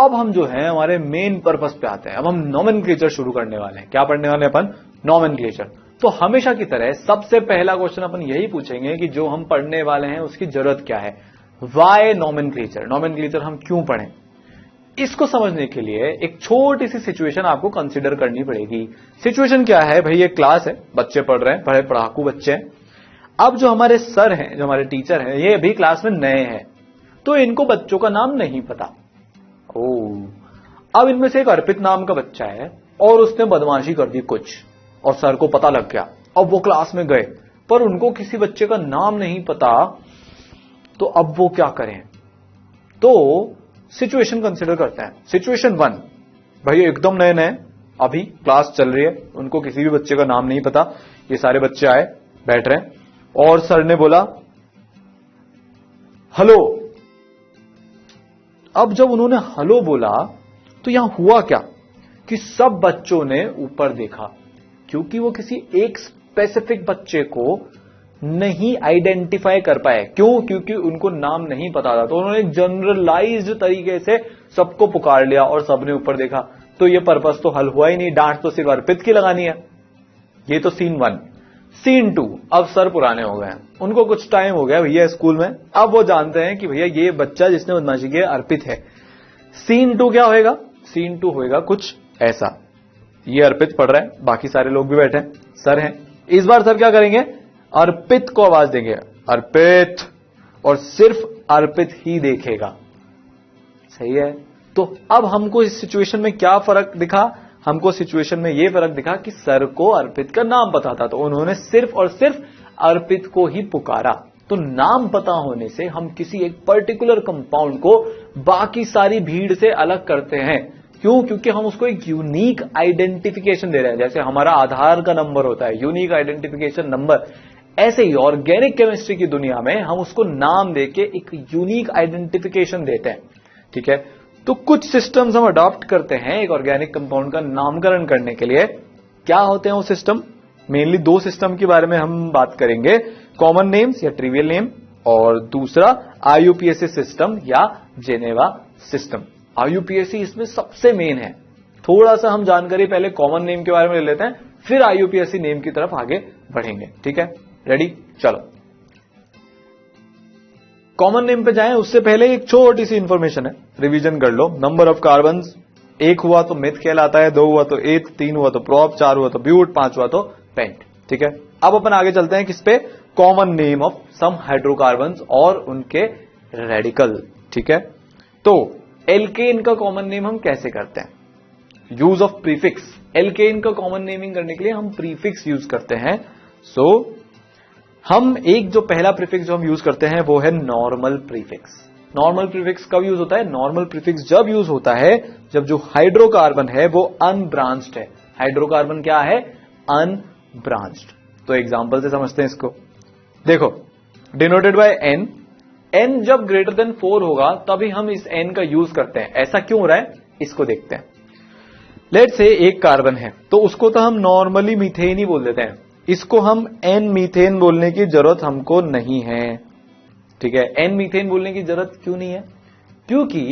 अब हम जो है हमारे मेन पर्पस पे आते हैं। अब हम नॉमेनक्लेचर शुरू करने वाले हैं। क्या पढ़ने वाले हैं अपन? नॉमेनक्लेचर। तो हमेशा की तरह सबसे पहला क्वेश्चन अपन यही पूछेंगे कि जो हम पढ़ने वाले हैं उसकी जरूरत क्या है। Y nomenclature? नॉमेनक्लेचर हम क्यों पढ़ें? इसको समझने के लिए एक छोटी सी सिचुएशन आपको कंसीडर करनी पड़ेगी। सिचुएशन क्या है भाई? ये क्लास है, बच्चे पढ़ रहे हैं, बड़े पढ़ाकू बच्चे हैं। अब जो हमारे सर हैं, जो हमारे टीचर हैं, ये अभी क्लास में नए हैं, तो इनको बच्चों का नाम नहीं पता। अब इनमें से एक अर्पित नाम का बच्चा है और उसने बदमाशी कर दी कुछ, और सर को पता लग गया। अब वो क्लास में गए, पर उनको किसी बच्चे का नाम नहीं पता, तो अब वो क्या करें? तो सिचुएशन कंसीडर करते हैं। सिचुएशन 1, भाई एकदम नए नए, अभी क्लास चल रही है, उनको किसी भी बच्चे का नाम नहीं पता। ये सारे बच्चे आए, बैठ रहे हैं, और सर ने बोला हेलो। अब जब उन्होंने हेलो बोला तो यहां हुआ क्या कि सब बच्चों ने ऊपर देखा, क्योंकि वो किसी एक स्पेसिफिक बच्चे को नहीं आइडेंटिफाई कर पाए। क्यों? क्योंकि उनको नाम नहीं पता था। तो उन्होंने जनरलाइज्ड तरीके से सबको पुकार लिया और सबने ऊपर देखा। तो ये पर्पस तो हल हुआ ही नहीं, डांट तो सिर्फ अर्पित की लगानी है। ये तो सीन 1। सीन 2, अब सर पुराने हो गए, उनको कुछ टाइम हो गया भैया स्कूल में। अब वो जानते हैं कि भैया ये बच्चा जिसने बदमाशी की अर्पित है। सीन 2 क्या होएगा? सीन 2 होएगा कुछ ऐसा। ये अर्पित पढ़ रहा है, बाकी सारे लोग भी बैठे हैं, सर हैं। इस बार सर क्या करेंगे? अर्पित को आवाज देंगे, अर्पित, और सिर्फ अर्पित ही देखेगा। सही है। तो अब हमको इस सिचुएशन में क्या फर्क दिखा? हमको सिचुएशन में यह फर्क दिखा कि सर को अर्पित का नाम पता था, तो उन्होंने सिर्फ और सिर्फ अर्पित को ही पुकारा। तो नाम पता होने से हम किसी एक पर्टिकुलर कंपाउंड को बाकी सारी भीड़ से अलग करते हैं। क्यों? क्योंकि हम उसको एक यूनिक आइडेंटिफिकेशन दे रहे हैं। जैसे हमारा आधार का नंबर होता है यूनिक आइडेंटिफिकेशन नंबर, ऐसे ही ऑर्गेनिक केमिस्ट्री की दुनिया में हम उसको नाम देके एक यूनिक आइडेंटिफिकेशन देते हैं। ठीक है। तो कुछ सिस्टम्स हम अडॉप्ट करते हैं एक ऑर्गेनिक कंपाउंड का नामकरण करने के लिए। क्या होते हैं वो सिस्टम? मेनली 2 सिस्टम के बारे में हम बात करेंगे, कॉमन नेम्स या ट्रिवियल नेम, और दूसरा आईयूपीएसी सिस्टम या जेनेवा सिस्टम। आईयूपीएसी इसमें सबसे मेन है। थोड़ा सा हम जानकारी पहले कॉमन नेम के बारे में ले लेते हैं, फिर आईयूपीएसी नेम की तरफ आगे बढ़ेंगे। ठीक है, रेडी? चलो कॉमन नेम पे जाएं उससे पहले एक छोटी सी इंफॉर्मेशन है, रिवीजन कर लो। नंबर ऑफ कार्बन्स, 1 हुआ तो मिथ कहलाता है, 2 हुआ तो एथ, 3 हुआ तो प्रोप, 4 हुआ तो ब्यूट, 5 हुआ तो पेंट। ठीक है। अब अपन आगे चलते हैं किस पे? Common name of some hydrocarbons और उनके रेडिकल। ठीक है। तो एल्केन का कॉमन नेम हम कैसे करते हैं? Use of prefix. एल्केन का कॉमन नेमिंग करने के लिए हम प्रीफिक्स यूज करते हैं। हम एक जो पहला प्रीफिक्स जो हम यूज करते हैं वो है नॉर्मल प्रीफिक्स। नॉर्मल प्रीफिक्स कब यूज होता है? नॉर्मल प्रीफिक्स जब यूज होता है जब जो हाइड्रोकार्बन है वो अनब्रांच्ड है। हाइड्रोकार्बन क्या है? अनब्रांच्ड। तो एग्जांपल से समझते हैं इसको। देखो, डिनोटेड बाय एन। एन जब ग्रेटर देन 4 होगा तभी हम इस एन का यूज करते हैं। ऐसा क्यों हो रहा है इसको देखते हैं। लेट से एक कार्बन है तो उसको तो हम नॉर्मली मीथेन ही बोल देते हैं, इसको हम एन मीथेन बोलने की जरूरत हमको नहीं है। ठीक है। एन मीथेन बोलने की जरूरत क्यों नहीं है? क्योंकि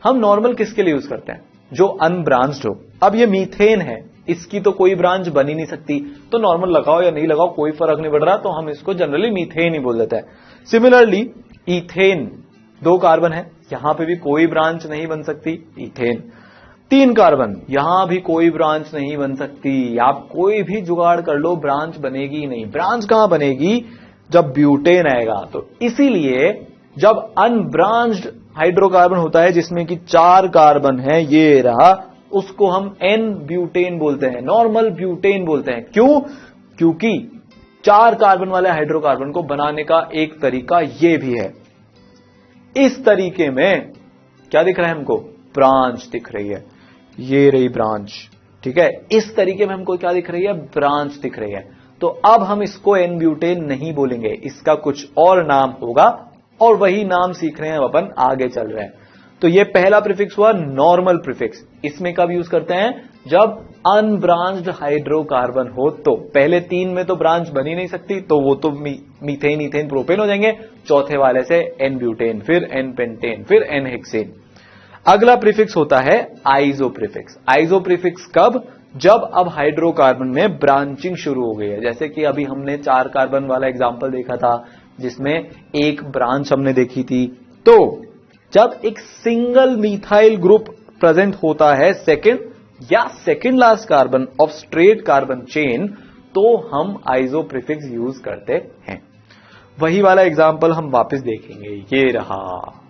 हम नॉर्मल किसके लिए यूज करते हैं? जो अनब्रांच्ड हो। अब ये मीथेन है, इसकी तो कोई ब्रांच बन ही नहीं सकती, तो नॉर्मल लगाओ या नहीं लगाओ कोई फर्क नहीं पड़ रहा, तो हम इसको जनरली मीथेन ही बोल देते हैं। सिमिलरली इथेन, 2 कार्बन है, यहां पे भी कोई ब्रांच नहीं बन सकती, इथेन। 3 कार्बन, यहां भी कोई ब्रांच नहीं बन सकती। आप कोई भी जुगाड़ कर लो ब्रांच बनेगी ही नहीं। ब्रांच कहां बनेगी? जब ब्यूटेन आएगा। तो इसीलिए जब अनब्रांच्ड हाइड्रोकार्बन होता है जिसमें कि 4 कार्बन है, ये रहा, उसको हम एन ब्यूटेन बोलते हैं, नॉर्मल ब्यूटेन बोलते हैं। क्यों? क्योंकि 4 कार्बन वाले हाइड्रोकार्बन को बनाने का एक तरीका ये भी है। इस तरीके में क्या दिख रहा है हमको? ब्रांच दिख रही है, ये रही ब्रांच। ठीक है। इस तरीके में हमको क्या दिख रही है? ब्रांच दिख रही है। तो अब हम इसको एन ब्यूटेन नहीं बोलेंगे, इसका कुछ और नाम होगा, और वही नाम सीख रहे हैं अपन, आगे चल रहे हैं। तो ये पहला प्रीफिक्स हुआ नॉर्मल प्रीफिक्स। इसमें कब यूज करते हैं? जब अनब्रांच्ड हाइड्रोकार्बन हो। तो पहले 3 में तो ब्रांच बन ही नहीं सकती, तो वो तो मीथेन, इथेन, प्रोपेन हो जाएंगे। चौथे वाले से एन ब्यूटेन, फिर एन पेंटेन, फिर एन हेक्सेन। अगला प्रीफिक्स होता है आइसो प्रीफिक्स। आइसो प्रीफिक्स कब? जब अब हाइड्रोकार्बन में ब्रांचिंग शुरू हो गई है। जैसे कि अभी हमने 4 कार्बन वाला एग्जांपल देखा था जिसमें एक ब्रांच हमने देखी थी। तो जब एक सिंगल मिथाइल ग्रुप प्रेजेंट होता है सेकंड या second last carbon of straight carbon chain, तो हम आइसो प्रीफिक्स यूज करते हैं। वही वाला एग्जांपल हम वापस देखेंगे। ये रहा,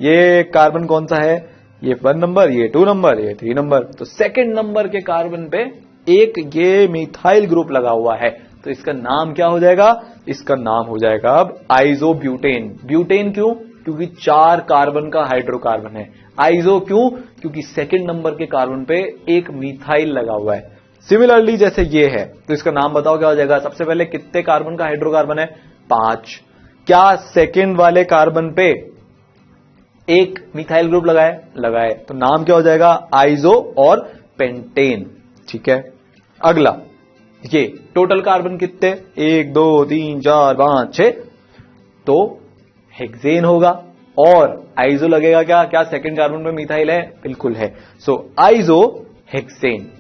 ये कार्बन कौन सा है? ये 1 नंबर, ये 2 नंबर, ये 3 नंबर। तो सेकंड नंबर के कार्बन पे एक ये मिथाइल ग्रुप लगा हुआ है, तो इसका नाम क्या हो जाएगा? इसका नाम हो जाएगा अब आइसोब्यूटेन। ब्यूटेन क्यों? क्योंकि 4 कार्बन का हाइड्रोकार्बन है। आइसो क्यों? क्योंकि सेकंड नंबर के कार्बन पे एक मिथाइल लगा हुआ है। सिमिलरली जैसे ये है, तो इसका नाम बताओ क्या हो जाएगा? सबसे पहले कितने कार्बन का हाइड्रोकार्बन है? 5। क्या सेकंड वाले कार्बन पे एक मिथाइल ग्रुप लगाए, तो नाम क्या हो जाएगा? आइसो और पेंटेन। ठीक है। अगला, ये टोटल कार्बन कितने? 1 2 3 4 5 6, तो हेक्सेन होगा। और आइसो लगेगा क्या? क्या सेकंड कार्बन में मिथाइल है? बिल्कुल है। सो आइसो हेक्सेन।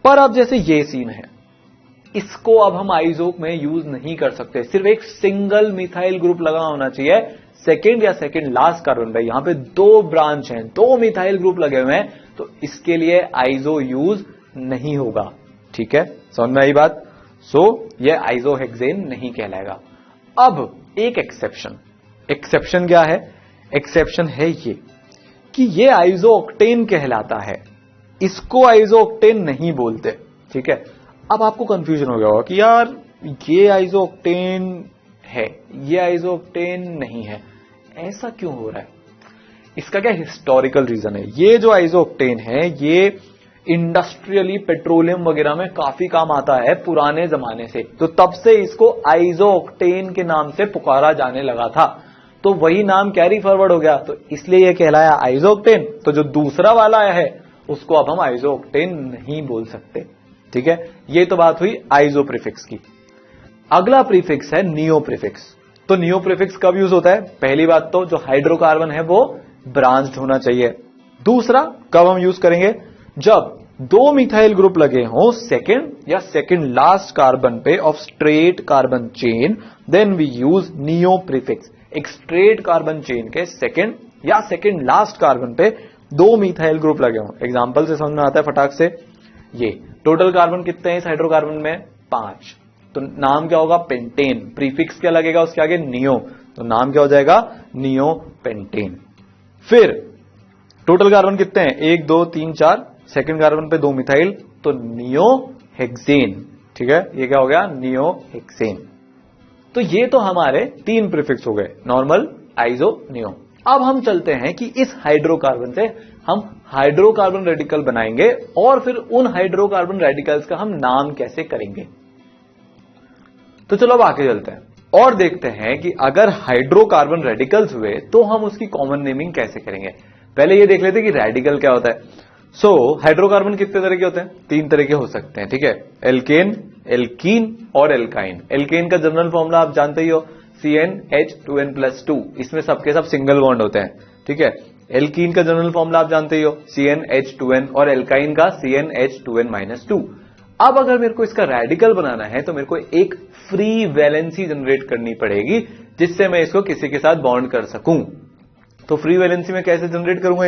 पर अब जैसे ये सीन है, इसको अब हम आइसो में यूज नहीं कर सकते। सिर्फ एक सिंगल मिथाइल ग्रुप लगा होना चाहिए सेकंड या सेकंड लास्ट कार्बन पे। यहां पे 2 ब्रांच हैं, 2 मिथाइल ग्रुप लगे हुए हैं, तो इसके लिए आइसो यूज नहीं होगा। ठीक है, समझ में आई बात? सो ये आइसो हेक्सेन नहीं कहलाएगा। अब एक एक्सेप्शन क्या है? एक्सेप्शन है ये कि ये आइसो ऑक्टेन कहलाता है, इसको आइसो ऑक्टेन नहीं बोलते। ठीक है। अब आपको कंफ्यूजन हो गया होगा कि यार ये आइसो ऑक्टेन है, ये आइसो ऑक्टेन नहीं है, ऐसा क्यों हो रहा है? इसका क्या हिस्टोरिकल रीजन है? ये जो आइसो ऑक्टेन है, ये इंडस्ट्रियली पेट्रोलियम वगैरह में काफी काम आता है पुराने जमाने से, तो तब से इसको आइसो ऑक्टेन के नाम से पुकारा जाने लगा था। तो वही नाम कैरी फॉरवर्ड हो गया, तो इसलिए यह कहलाया आइसो ऑक्टेन। तो जो दूसरा वाला है उसको अब हम आइसो ऑक्टेन नहीं बोल सकते। ठीक है, ये तो बात हुई आइसो प्रीफिक्स की। अगला प्रीफिक्स है नियो प्रीफिक्स। तो नियो प्रीफिक्स कब यूज होता है? पहली बात तो जो हाइड्रोकार्बन है वो ब्रांच्ड होना चाहिए। दूसरा, कब हम यूज करेंगे? जब 2 मिथाइल ग्रुप लगे हों सेकंड या सेकंड लास्ट कार्बन पे of straight carbon chain, then we use neo prefix. एक स्ट्रेट कार्बन चेन के सेकंड या सेकंड लास्ट कार्बन पे 2 मिथाइल ग्रुप लगे हों। एग्जांपल से समझ में आता है फटाक से। ये टोटल कार्बन कितने हैं इस हाइड्रोकार्बन में? 5। तो नाम क्या होगा? पेंटेन। प्रीफिक्स क्या लगेगा उसके आगे? नियो। तो नाम क्या हो जाएगा? Neo pentane. फिर टोटल कार्बन कितने हैं? 1 2 3 4, सेकंड कार्बन पे 2 मिथाइल, तो नियो हेक्सेन। ठीक है, ये क्या हो गया? Neo hexane. तो ये तो हमारे 3 प्रीफिक्स हो गए, नॉर्मल, आइसो, नियो। अब हम चलते हैं कि इस हाइड्रोकार्बन से हम हाइड्रोकार्बन रेडिकल बनाएंगे और फिर उन हाइड्रोकार्बन रेडिकल्स का हम नाम कैसे करेंगे। तो चलो अब आगे चलते हैं और देखते हैं कि अगर हाइड्रोकार्बन रेडिकल्स हुए तो हम उसकी कॉमन नेमिंग कैसे करेंगे। पहले ये देख लेते हैं कि रेडिकल क्या होता है। हाइड्रोकार्बन कितने तरह के होते हैं? 3 तरह के हो सकते हैं। ठीक है, एल्केन, एल्कीन और एल्काइन। एल्केन का जनरल फॉर्मूला आप जानते ही हो, CnH2n+2। इसमें सबके सब सिंगल बॉन्ड होते हैं। ठीक है, एल्कीन का जनरल फॉर्मूला आप जानते ही हो, CnH2n, और एल्काइन का CnH2n-2। अब अगर मेरे को इसका रेडिकल बनाना है तो मेरे को एक फ्री वैलेंसी जनरेट करनी पड़ेगी जिससे मैं इसको किसी के साथ बॉन्ड कर सकूं। तो फ्री वैलेंसी में कैसे जनरेट करूंगा?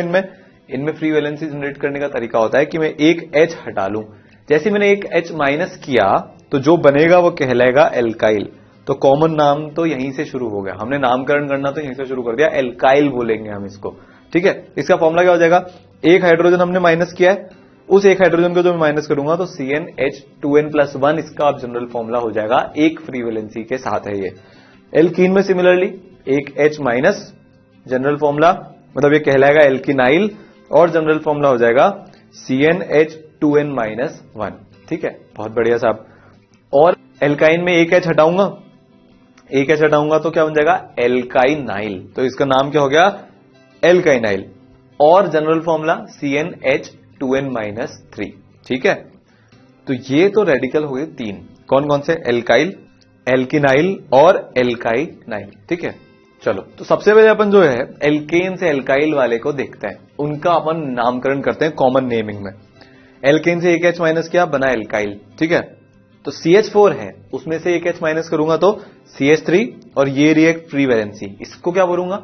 इनमें फ्री वैलेंसी जनरेट करने का तरीका होता है कि मैं एक H हटा लूं। जैसे मैंने एक H माइनस किया तो जो बनेगा वो कहलाएगा एल्काइल। तो कॉमन नाम तो यहीं से शुरू हो गया, हमने नामकरण करना तो यहीं से शुरू कर दिया, एल्काइल बोलेंगे हम इसको। ठीक है, इसका फॉर्मूला क्या हो जाएगा? एक हाइड्रोजन हमने माइनस किया है, उस एक हाइड्रोजन को जो मैं माइनस करूंगा तो CnH2n+1 इसका अब जनरल फॉर्मूला हो जाएगा। एक फ्री वैलेंसी के साथ है ये। एल्कीन में सिमिलरली एक H माइनस जनरल फॉर्मूला, मतलब ये कहलाएगा एल्किनाइल, और जनरल फॉर्मूला हो जाएगा CnH2n-1। ठीक है, बहुत बढ़िया साहब। और एल्काइन में एक H हटाऊंगा, एक H हटाऊंगा तो क्या बन जाएगा? एल्काइनाइल। तो इसका नाम क्या हो गया? एल्काइनाइल। और जनरल फॉर्मूला CnH2n-3। ठीक है, तो ये तो रेडिकल हो गए 3। कौन कौन से? एल्काइल, एल्किनाइल और एल्काइनाइल। ठीक है, चलो, तो सबसे पहले अपन जो है एल्केन से एल्काइल वाले को देखते हैं, उनका अपन नामकरण करते हैं कॉमन नेमिंग में। एल्केन से एक H माइनस किया, बना एल्काइल, ठीक है। तो CH4 है, उसमें से एक H माइनस करूंगा तो CH3, और ये रिएक्ट फ्री वैलेंसी, इसको क्या बोलूंगा?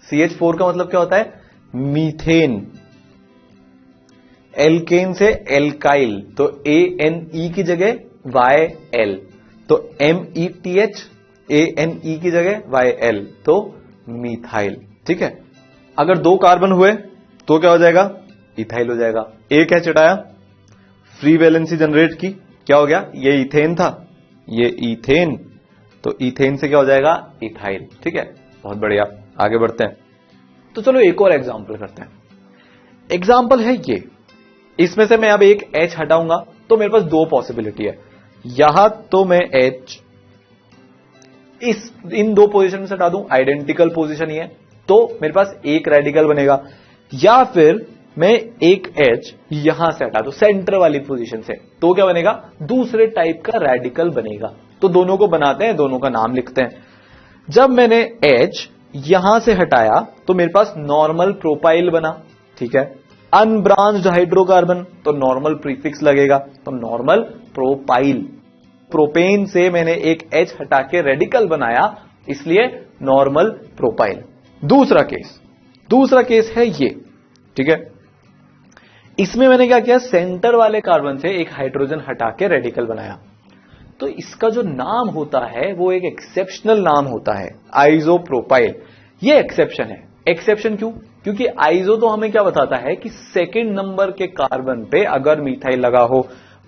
CH4 का मतलब क्या होता है? मीथेन। एल्केन से एल्काइल, तो ANE की जगह YL, तो METH, ANE की जगह YL, तो मीथाइल, ठीक है। अगर दो कार्बन हुए तो क्या हो जाएगा? इथाइल हो जाएगा। एक H हटाया, फ्री वैलेंसी जनरेट की, क्या हो गया? ये इथेन था, ये इथेन, तो इथेन से क्या हो जाएगा? इथाइल, ठीक है। बहुत बढ़िया, आगे बढ़ते हैं। तो चलो एक और एग्जांपल करते हैं। एग्जांपल है ये, इसमें से मैं अब एक H हटाऊंगा तो मेरे पास दो पॉसिबिलिटी है। यहां तो मैं H इन दो पोजीशन में से हटा दूं, आइडेंटिकल पोजीशन ही है, तो मेरे पास एक रेडिकल बनेगा, या फिर मैं एक H यहां से हटा दूं सेंटर वाली पोजीशन से, तो क्या बनेगा? दूसरे टाइप का रेडिकल बनेगा। तो दोनों को बनाते हैं, दोनों का नाम लिखते हैं। जब मैंने H यहां से हटाया तो मेरे पास नॉर्मल प्रोपाइल बना, ठीक है। अनब्रांच्ड हाइड्रोकार्बन, तो नॉर्मल प्रीफिक्स लगेगा, तो नॉर्मल प्रोपाइल। प्रोपेन से मैंने एक H हटा के रेडिकल बनाया, इसलिए नॉर्मल प्रोपाइल। दूसरा केस है ये, ठीक है। इसमें मैंने क्या किया? सेंटर वाले कार्बन से एक हाइड्रोजन हटा के रेडिकल बनाया, तो इसका जो नाम होता है वो एक एक्सेप्शनल नाम होता है, आइसोप्रोपाइल। ये एक्सेप्शन है। एक्सेप्शन क्यों? क्योंकि आइसो तो हमें क्या बताता है कि सेकंड नंबर के कार्बन पे अगर मीथाइल लगा हो,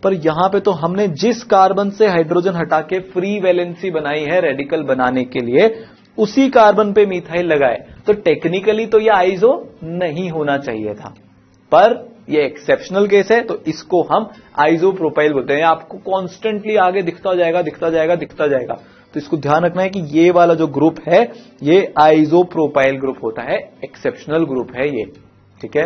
पर यहां पे तो हमने जिस कार्बन से हाइड्रोजन हटा के फ्री वैलेंसी बनाई है रेडिकल बनाने के लिए, उसी कार्बन पे मीथाइल लगाए, तो टेक्निकली तो यह आइसो नहीं होना चाहिए था, पर ये एक्सेप्शनल केस है, तो इसको हम आइसोप्रोपाइल बोलते हैं। आपको कॉन्स्टेंटली आगे दिखता जाएगा, तो इसको ध्यान रखना है कि ये वाला जो ग्रुप है ये आइसोप्रोपाइल ग्रुप होता है, एक्सेप्शनल ग्रुप है ये, ठीक है।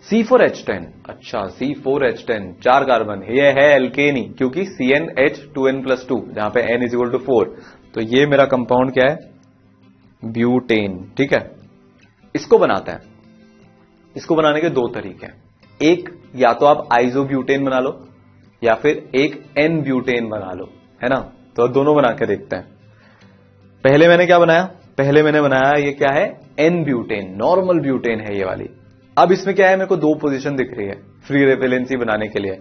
C4H10, अच्छा C4H10 चार कार्बन, ये है एल्केनी, क्योंकि CnH2n+2 जहां पे n=4, तो ये मेरा कंपाउंड क्या है? ब्यूटेन, ठीक है। इसको बनाते हैं। इसको बनाने के दो तरीके हैं, एक या तो आप आइसोब्यूटेन बना लो, या फिर एक एन ब्यूटेन बना लो, है ना। तो दोनों बना के देखते हैं। पहले मैंने क्या बनाया? पहले मैंने बनाया, ये क्या है? एन ब्यूटेन, नॉर्मल ब्यूटेन है ये वाली। अब इसमें क्या है? मेरे को दो पोजीशन दिख रही है फ्री वैलेंसी बनाने के लिए,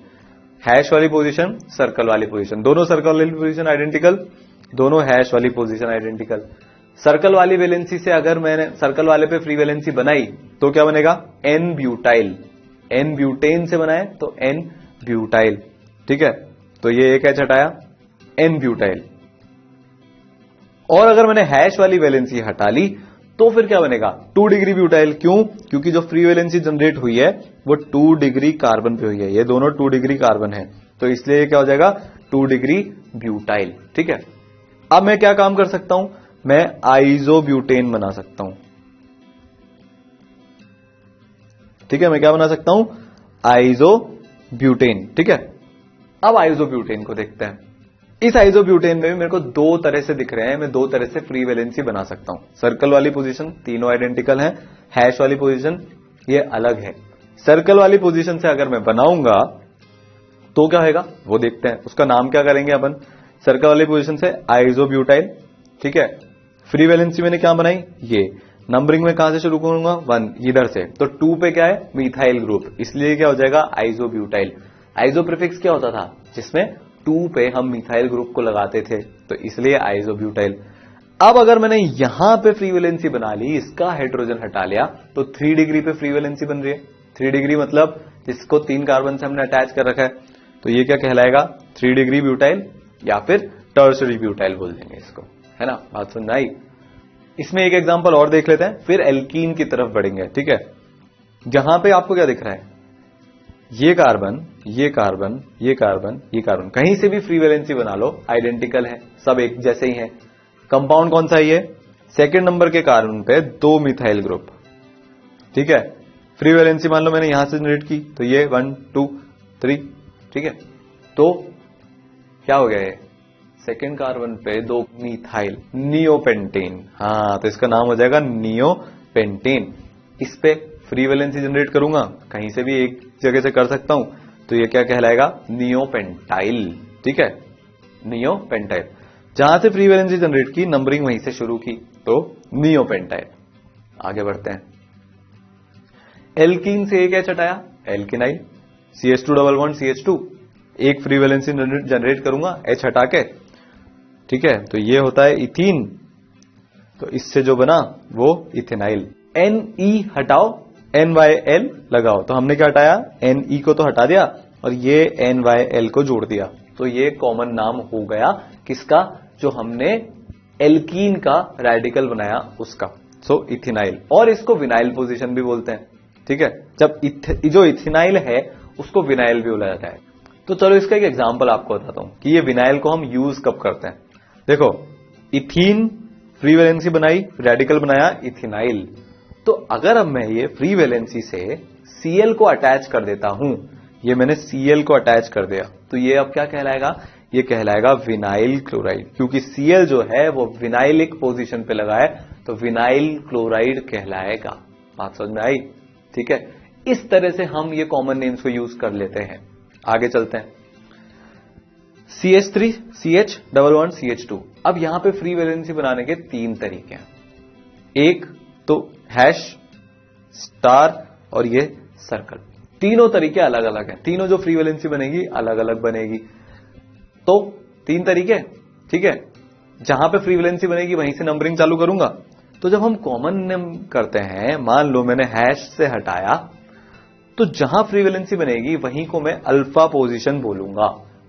हैश वाली पोजीशन, सर्कल वाली पोजीशन। दोनों सर्कल वाली पोजीशन आइडेंटिकल, दोनों हैश वाली पोजीशन आइडेंटिकल। सर्कल वाली वैलेंसी से अगर मैंने सर्कल वाले पे फ्री वैलेंसी बनाई तो क्या बनेगा? N butyl. एन ब्यूटेन से बनाए तो एन ब्यूटाइल, ठीक है। तो ये एक H हटाया, एन ब्यूटाइल। और अगर मैंने हैश वाली वैलेंसी हटा ली तो फिर क्या बनेगा? 2 डिग्री ब्यूटाइल। क्यों? क्योंकि जो फ्री वैलेंसी जनरेट हुई है वो 2 डिग्री कार्बन पे हुई है, ये दोनों 2 डिग्री कार्बन है, तो इसलिए क्या हो जाएगा? 2 डिग्री ब्यूटाइल, ठीक है। अब मैं क्या काम कर सकता हूं? मैं आइसोब्यूटेन बना सकता हूं, ठीक है। मैं क्या बना सकता हूं? आइसोब्यूटेन, ठीक है। अब आइसोब्यूटेन को देखते हैं। इस आइसोब्यूटेन में भी मेरे को दो तरह से दिख रहे हैं, मैं दो तरह से फ्री वैलेंसी बना सकता हूं। सर्कल वाली पोजीशन तीनों आइडेंटिकल हैं, हैश वाली पोजीशन ये अलग है। सर्कल वाली पोजीशन से अगर मैं बनाऊंगा तो क्या होगा वो देखते हैं। उसका नाम क्या करेंगे अपन? सर्कल वाली पोजीशन से आइसोब्यूटाइल, ठीक है। फ्री वैलेंसी मैंने क्या बनाई? ये। नंबरिंग में कहां से शुरू करूंगा? 1 इधर से, तो 2 पे क्या है? मीथाइल ग्रुप, इसलिए क्या हो जाएगा? आइसोब्यूटाइल। आइसो प्रीफिक्स क्या होता था? जिसमें 2 पे हम मिथाइल ग्रुप को लगाते थे, तो इसलिए आइसोब्यूटाइल। अब अगर मैंने यहां पे फ्री वैलेंसी बना ली, इसका हाइड्रोजन हटा लिया, तो 3 डिग्री पे फ्री वैलेंसी बन रही है। 3 डिग्री मतलब जिसको 3 कार्बन से हमने अटैच कर रखा है, तो ये क्या कहलाएगा? 3 डिग्री ब्यूटाइल, या फिर टर्सरी ब्यूटाइल बोल देंगे इसको, है ना। बात समझ आई? इसमें एक एग्जांपल और देख लेते हैं, फिर एल्कीन की तरफ बढ़ेंगे, ठीक है। जहां पे आपको क्या दिख रहा है? ये कार्बन, ये कार्बन, ये कार्बन, ये कार्बन, कहीं से भी फ्री वैलेंसी बना लो, आइडेंटिकल है, सब एक जैसे ही है। कंपाउंड कौन सा है ये? सेकंड नंबर के कार्बन पे 2 मिथाइल ग्रुप, ठीक है। फ्री वैलेंसी मान लो मैंने यहां से जनरेट की, तो ये 1 2 3, ठीक है। तो क्या हो गया? ये सेकेंड कार्बन पे 2 मिथाइल, नियोपेंटेन। हाँ, तो इसका नाम हो जाएगा नियोपेंटेन। इस पे फ्री वैलेंसी जनरेट करूंगा, कहीं से भी एक जगह से कर सकता हूं, तो ये क्या कहलाएगा? नियोपेंटाइल। ठीक है, नियोपेंटाइल। जहां से फ्री वैलेंसी जनरेट की, नंबरिंग वहीं से शुरू की, तो नियोपेंटाइल। आगे बढ़ते हैं। एल्कीन से एक एच हटाया, alkenyl. CH2 double bond CH2, एक फ्री वैलेंसी जनरेट करूंगा एच हटा के। ठीक है, तो ये होता है इथीन, तो इससे जो बना वो इथेनाइल। Ne हटाओ, NYL लगाओ, तो हमने क्या हटाया? Ne को तो हटा दिया और ये NYL को जोड़ दिया, तो ये कॉमन नाम हो गया किसका? जो हमने एल्कीन का रेडिकल बनाया उसका, सो इथेनाइल। और इसको विनाइल पोजीशन भी बोलते हैं। ठीक है, जब जो इथेनाइल है उसको विनाइल भी बोला जाता है। तो चलो इसका एक एग्जांपल आपको बताता हूं कि ये विनाइल को हम यूज कब करते हैं। देखो, इथीन फ्री वैलेंसी बनाई, रेडिकल बनाया इथेनाइल। तो अगर अब मैं ये फ्री वैलेंसी से Cl को अटैच कर देता हूं, ये मैंने Cl को अटैच कर दिया, तो ये अब क्या कहलाएगा? ये कहलाएगा विनाइल क्लोराइड, क्योंकि Cl जो है वो विनाइलिक पोजीशन पे लगा है, तो विनाइल क्लोराइड कहलाएगा। बात समझ में आई? ठीक है, इस तरह से हम ये कॉमन नेम्स को यूज कर लेते हैं। आगे चलते हैं। CH3 CH double bond CH2। अब यहां पे फ्री वैलेंसी बनाने के 3 तरीके हैं। एक तो हैश, स्टार और ये सर्कल। तीनों तरीके अलग अलग हैं, तीनों जो फ्री वैलेंसी बनेगी अलग अलग बनेगी। तो 3 तरीके, ठीक है। जहां पे फ्री वैलेंसी बनेगी वहीं से नंबरिंग चालू करूंगा। तो जब हम कॉमन नेम करते हैं, मान लो मैंने हैश से हटाया, तो जहां फ्री वैलेंसी बनेगी वहीं को मैं अल्फा पोजीशन बोलूंगा।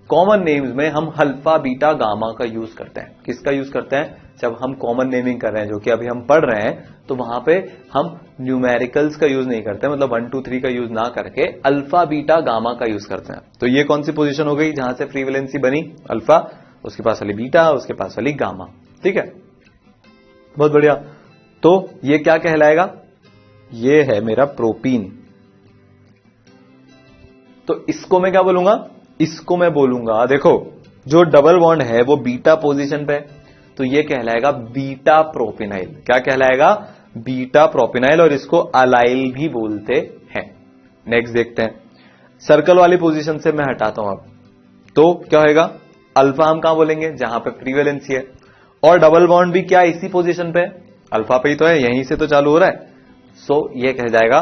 कॉमन नेम्स में हम अल्फा, बीटा, गामा का यूज करते हैं। किसका यूज करते हैं? जब हम कॉमन नेमिंग कर रहे हैं, जो कि अभी हम पढ़ रहे हैं, तो वहां पे हम न्यूमेरिकल्स का यूज नहीं करते, मतलब 1 2 3 का यूज ना करके अल्फा, बीटा, गामा का यूज करते हैं। तो ये कौन सी पोजीशन हो गई? जहां से फ्री वैलेंसी बनी अल्फा, उसके पास वाली बीटा, उसके पास वाली गामा। ठीक है, बहुत बढ़िया। तो ये क्या कहलाएगा? ये है मेरा प्रोपीन। तो इसको मैं क्या बोलूंगा? इसको मैं बोलूंगा, देखो जो डबल बॉन्ड है वो बीटा पोजीशन पे है, तो ये कहलाएगा बीटा प्रोपिनाइल। क्या कहलाएगा? बीटा प्रोपिनाइल, और इसको अलाइल भी बोलते हैं। नेक्स्ट देखते हैं। सर्कल वाली पोजीशन से मैं हटाता हूं अब, तो क्या होगा? अल्फा हम कहां बोलेंगे? जहां पे फ्री वैलेंसी है। और डबल बॉन्ड भी क्या इसी पोजीशन पे है? अल्फा पे ही तो है, यहीं से तो चालू हो रहा है। सो ये कह जाएगा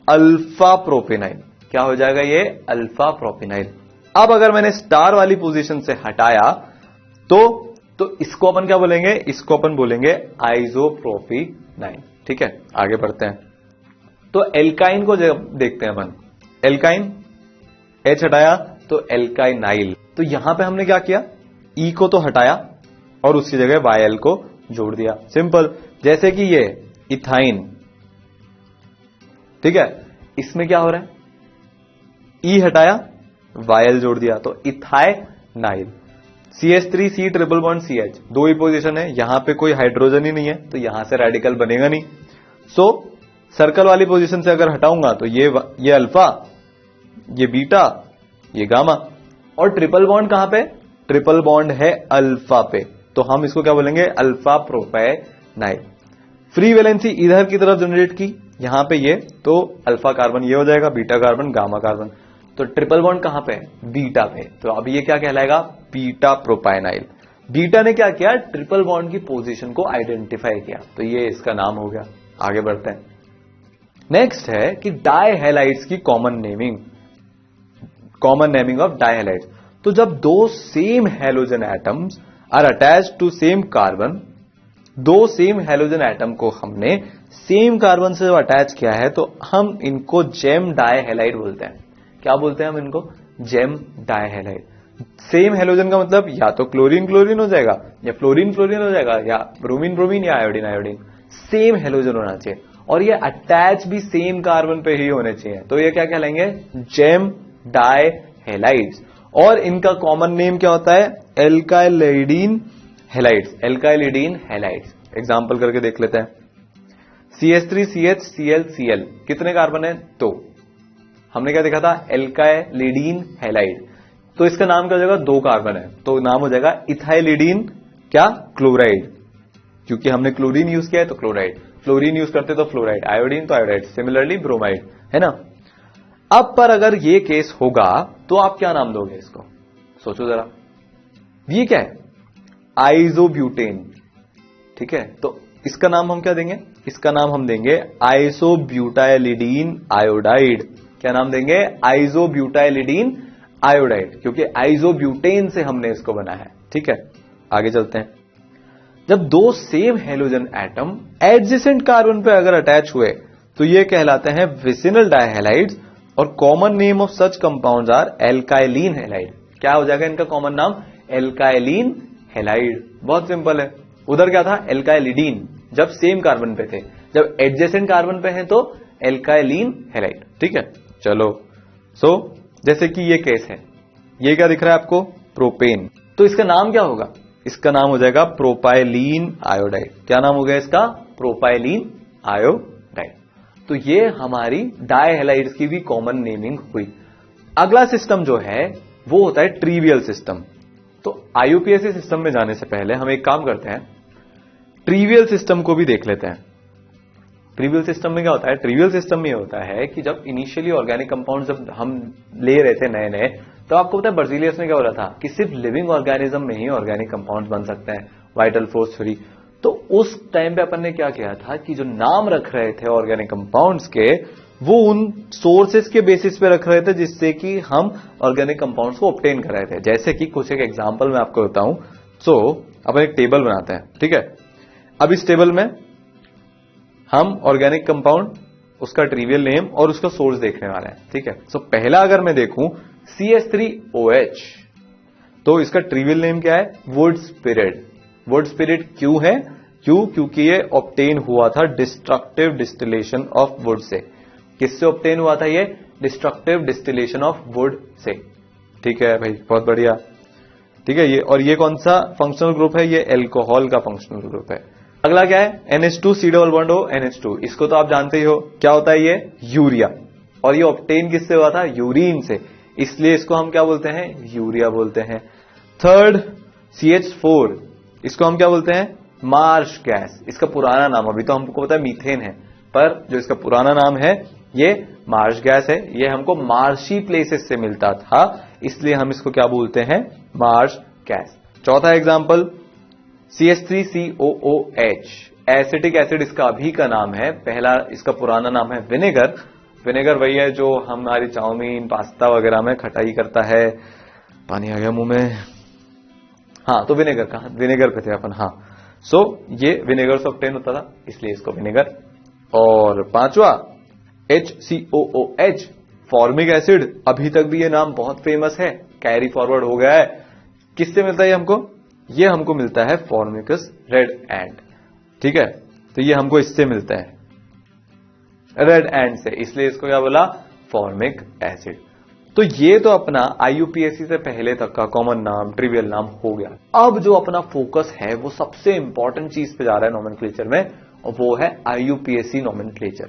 अल्फा प्रोपिनाइल। क्या हो जाएगा? ये अल्फा प्रोपिनाइल। अब अगर मैंने स्टार वाली पोजीशन से हटाया, तो इसको अपन क्या बोलेंगे? इसको अपन बोलेंगे आइसोप्रोपिनाइल। ठीक है, आगे बढ़ते हैं। तो एल्काइन को जब देखते हैं अपन, एल्काइन, एच हटाया तो एल्काइनाइल। तो यहां पे हमने क्या किया? ई को तो हटाया और उसकी जगह वायल को जोड़ दिया। सिंपल। जैसे कि ये इथाइन, ठीक है, इसमें क्या हो रहा है? ई हटाया, वायल जोड़ दिया, तो इथाइनाइल। CH3 C triple bond CH, 2 ही पोजीशन है, यहां पे कोई हाइड्रोजन ही नहीं है, तो यहां से रेडिकल बनेगा नहीं। सो सर्कल वाली पोजीशन से अगर हटाऊंगा तो ये अल्फा, ये बीटा, ये गामा। और ट्रिपल बॉन्ड कहां पे? ट्रिपल बॉन्ड है अल्फा पे, तो हम इसको क्या बोलेंगे? अल्फा प्रोपेनाइल। फ्री वैलेंसी इधर की तरफ जनरेट की, यहां पे ये, तो अल्फा कार्बन ये हो जाएगा, बीटा कार्बन, गामा कार्बन। तो ट्रिपल बॉन्ड कहां पे है? बीटा पे, तो अब ये क्या कहलाएगा? बीटा प्रोपाइनाइल। बीटा ने क्या किया? ट्रिपल बॉन्ड की पोजीशन को आइडेंटिफाई किया, तो ये इसका नाम हो गया। आगे बढ़ते हैं। नेक्स्ट है कि डायहैलाइड्स की कॉमन नेमिंग ऑफ डायहैलाइड्स। तो जब 2 same halogen atoms are attached to same carbon, 2 same halogen atom को हमने सेम कार्बन से जो अटैच किया है, तो हम इनको जेम डायहैलाइड बोलते हैं। क्या बोलते हैं हम इनको? जेम डायहैलाइड। सेम हैलोजन का मतलब या तो क्लोरीन क्लोरीन हो जाएगा, या फ्लोरीन फ्लोरीन हो जाएगा, या ब्रोमीन ब्रोमीन, या आयोडीन आयोडीन। सेम हैलोजन होना चाहिए, और ये अटैच भी सेम कार्बन पे ही होने चाहिए, तो ये क्या कहलाएंगे? जेम डायहैलाइड्स। और इनका कॉमन नेम क्या होता है? एल्काइलिडीन हैलाइड्स। एल्काइलिडीन हैलाइड्स। एग्जांपल करके देख लेते हैं। CH3 CH Cl Cl, कितने कार्बन है? 2। हमने क्या देखा था? एल्काइलिडीन हैलाइड। तो इसका नाम क्या हो जाएगा, 2 कार्बन है तो नाम हो जाएगा इथाइलिडीन क्या, क्लोराइड, क्योंकि हमने क्लोरीन यूज किया है तो क्लोराइड, फ्लोरीन यूज करते तो फ्लोराइड, आयोडीन तो आयोडाइड, सिमिलरली ब्रोमाइड, है ना। अब पर अगर ये केस होगा तो आप क्या नाम दोगे इसको, सोचो जरा। ये क्या है, आइसोब्यूटेन, ठीक है। तो इसका नाम हम क्या देंगे, इसका नाम हम देंगे आइसोब्यूटाइलिडीन आयोडाइड। क्या नाम देंगे, आइसोब्यूटाइलिडीन आयोडाइड, क्योंकि आइसोब्यूटेन से हमने इसको बनाया है, ठीक है। आगे चलते हैं। जब 2 same halogen atom adjacent carbon पे अगर अटैच हुए तो ये कहलाते हैं विसिनल डाइहैलाइड्स, और common name of such compounds are alkylene halide. क्या हो जाएगा इनका कॉमन नाम, एल्काइलिन हैलाइड। बहुत सिंपल है। उधर क्या था, एल्काइलिडीन, जब सेम कार्बन पे थे, जब एडजेसेंट कार्बन पे हैं तो एल्काइलिन हैलाइड, ठीक है। चलो जैसे कि ये केस है, ये क्या दिख रहा है आपको, प्रोपेन, तो इसका नाम क्या होगा, इसका नाम हो जाएगा प्रोपाइलीन आयोडाइड। क्या नाम हो गया इसका, प्रोपाइलीन आयोडाइड। तो ये हमारी डाइहैलाइड्स की भी कॉमन नेमिंग हुई। अगला सिस्टम जो है वो होता है ट्रिवियल सिस्टम। तो आईयूपीएसी सिस्टम में जाने से पहले हम एक काम करते हैं, ट्रिवियल सिस्टम को भी देख लेते हैं। ट्रिवियल सिस्टम में क्या होता है, ट्रिवियल सिस्टम में होता है कि जब इनिशियली ऑर्गेनिक कंपाउंड जब हम ले रहे थे नए नए, तो आपको पता है बर्जीलियस में क्या हो रहा था कि सिर्फ लिविंग ऑर्गेनिज्म में ही ऑर्गेनिक कंपाउंड बन सकते हैं, वाइटल फोर्स फ्री। तो उस टाइम पे अपन ने क्या किया था कि जो नाम रख रहे थे ऑर्गेनिक कंपाउंड्स के, वो उन सोर्सेस के बेसिस पे रख रहे थे जिससे कि हम ऑर्गेनिक कंपाउंड्स को ऑब्टेन कर रहे थे। जैसे कि कुछ एक एग्जांपल मैं आपको बताऊं। अपन एक टेबल बनाते हैं, ठीक है। अब इस टेबल में हम ऑर्गेनिक कंपाउंड, उसका ट्रिवियल नेम और उसका सोर्स देखने वाले हैं, ठीक है। पहला अगर मैं देखूं CH3OH, तो इसका ट्रिवियल नेम क्या है, वुड स्पिरिट। वुड स्पिरिट क्यों है, क्योंकि ये ऑब्टेन हुआ था destructive distillation of would say. किससे ऑब्टेन हुआ था ये, destructive distillation of would say, ठीक है भाई, बहुत बढ़िया, ठीक है। ये कौन सा फंक्शनल ग्रुप है, ये एल्कोहल का फंक्शनल ग्रुप है। अगला क्या है, NH2 C double bond O NH2, इसको तो आप जानते ही हो क्या होता है, ये यूरिया, और ये ऑब्टेन किससे हुआ था, यूरिन से, इसलिए इसको हम क्या बोलते हैं, यूरिया बोलते हैं। थर्ड CH4, इसको हम क्या बोलते हैं, मार्श गैस। इसका पुराना नाम, अभी तो हमको पता है मीथेन है, पर जो इसका पुराना नाम है ये मार्श गैस है। ये हमको मार्शी प्लेसेस से मिलता था, इसलिए हम इसको क्या बोलते हैं, मार्श गैस। चौथा एग्जांपल CH3COOH, एसिटिक एसिड इसका अभी का नाम है। पहला इसका पुराना नाम है विनेगर। विनेगर वही है जो हमारी चाउमीन पास्ता वगैरह में खटाई करता है। पानी आ गया मुंह में। हाँ, तो विनेगर का, विनेगर पे थे अपन, हाँ। ये विनेगर से ऑब्टेन होता था, इसलिए इसको विनेगर। और पांचवा HCOOH, फॉर्मिक एसिड, अभी तक भी ये नाम बहुत फेमस है, कैरी फॉरवर्ड हो गया है। किससे मिलता है ये हमको मिलता है फॉर्मिकस रेड एंड, ठीक है। तो ये हमको इससे मिलता है, रेड एंड से, इसलिए इसको क्या बोला, फॉर्मिक एसिड। तो ये तो अपना आईयूपीएसी से पहले तक का कॉमन नाम, ट्रिवियल नाम हो गया। अब जो अपना फोकस है वो सबसे इंपॉर्टेंट चीज पे जा रहा है नोमेनक्लेचर में, और वो है आईयूपीएसी नोमेनक्लेचर।